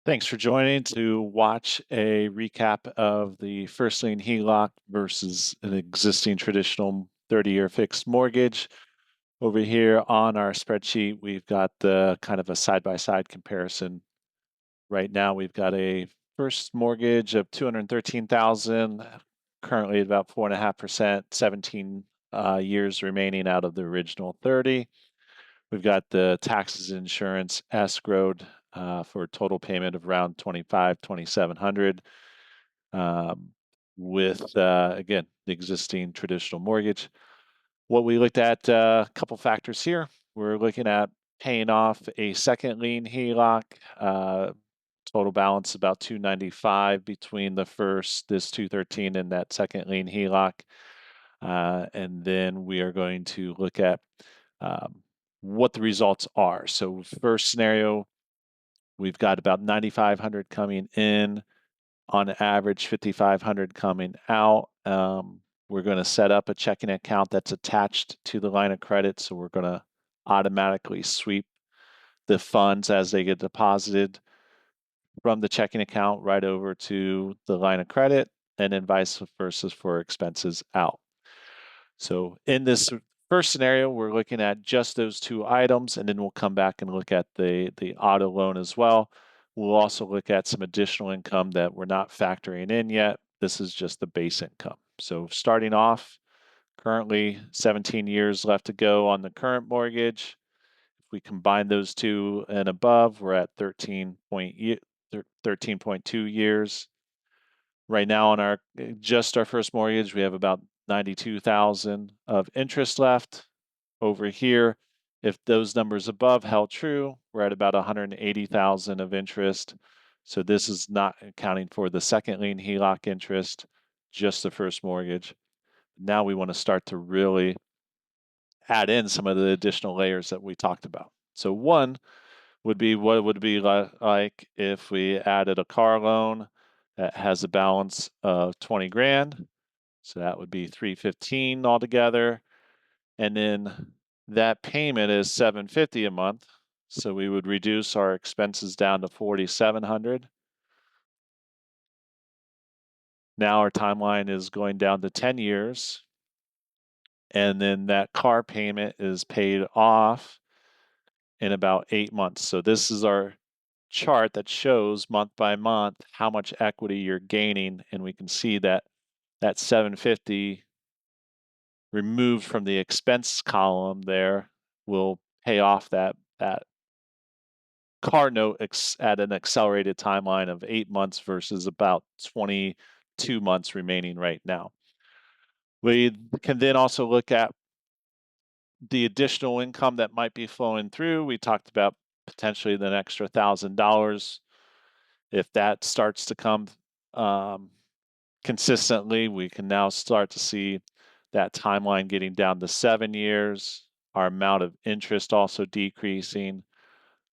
Thanks for joining to watch a recap of the First Lien Heloc versus an existing traditional 30-year fixed mortgage. Over here on our spreadsheet, we've got the kind of a side-by-side comparison. Right now, we've got a first mortgage of $213,000, currently at about 4.5%, 17 years remaining out of the original 30. We've got the taxes and insurance escrowed for a total payment of around $2,700 um, with, again, the existing traditional mortgage. What we looked at, a couple factors here. We're looking at paying off a second lien HELOC, total balance about 295 between this 213 and that second lien HELOC. And then we are going to look at um, what the results are. So first scenario, we've got about 9,500 coming in, on average 5,500 coming out. We're going to set up a checking account that's attached to the line of credit. So we're going to automatically sweep the funds as they get deposited from the checking account right over to the line of credit, and then vice versa for expenses out. So in this first scenario, we're looking at just those two items, and then we'll come back and look at the auto loan as well. We'll also look at some additional income that we're not factoring in yet. This is just the base income. So starting off, currently 17 years left to go on the current mortgage. If we combine those two and above, we're at 13.2 years. Right now on our just our first mortgage, we have about 92,000 of interest left. Over here, if those numbers above held true, we're at about 180,000 of interest. So this is not accounting for the second lien HELOC interest, just the first mortgage. Now we want to start to really add in some of the additional layers that we talked about. So one would be what it would be like if we added a car loan that has a balance of 20 grand. So that would be 315 altogether. And then that payment is 750 a month. So we would reduce our expenses down to 4,700. Now our timeline is going down to 10 years. And then that car payment is paid off in about 8 months. So this is our chart that shows month by month how much equity you're gaining, and we can see that that 750 removed from the expense column there will pay off that car note at an accelerated timeline of 8 months versus about 22 months remaining right now. We can then also look at the additional income that might be flowing through. We talked about potentially the extra $1,000. If that starts to come consistently, we can now start to see that timeline getting down to 7 years, our amount of interest also decreasing.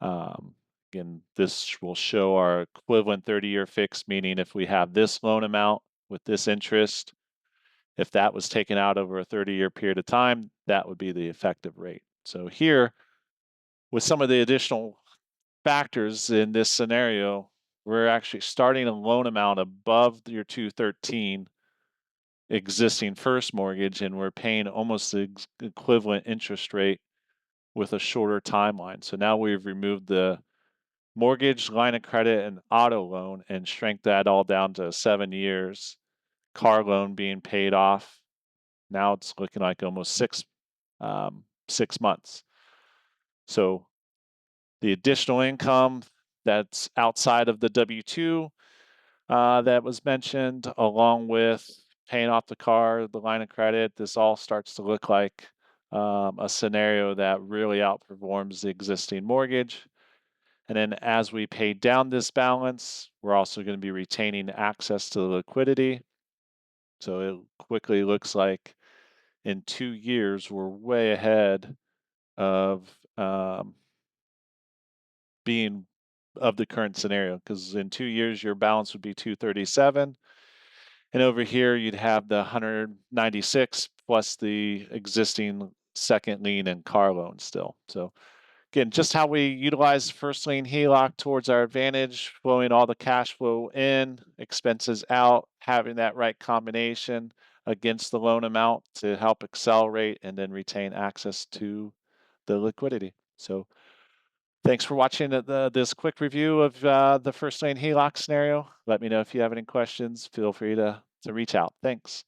Again, this will show our equivalent 30-year fix, meaning if we have this loan amount with this interest, if that was taken out over a 30-year period of time, that would be the effective rate. So here, with some of the additional factors in this scenario, we're actually starting a loan amount above your 213 existing first mortgage, and we're paying almost the equivalent interest rate with a shorter timeline. So now we've removed the mortgage, line of credit, and auto loan and shrank that all down to 7 years. Car loan being paid off. Now it's looking like almost 6 months. So the additional income that's outside of the W-2 that was mentioned, along with paying off the car, the line of credit, this all starts to look like a scenario that really outperforms the existing mortgage. And then as we pay down this balance, we're also going to be retaining access to the liquidity. So it quickly looks like in 2 years, we're way ahead of being of the current scenario, because in 2 years, your balance would be 237. And over here, you'd have the 196 plus the existing second lien and car loan still. So Again, just how we utilize first lien HELOC towards our advantage, flowing all the cash flow in, expenses out, having that right combination against the loan amount to help accelerate and then retain access to the liquidity. So thanks for watching this quick review of the first lane HELOC scenario. Let me know if you have any questions. Feel free to reach out. Thanks.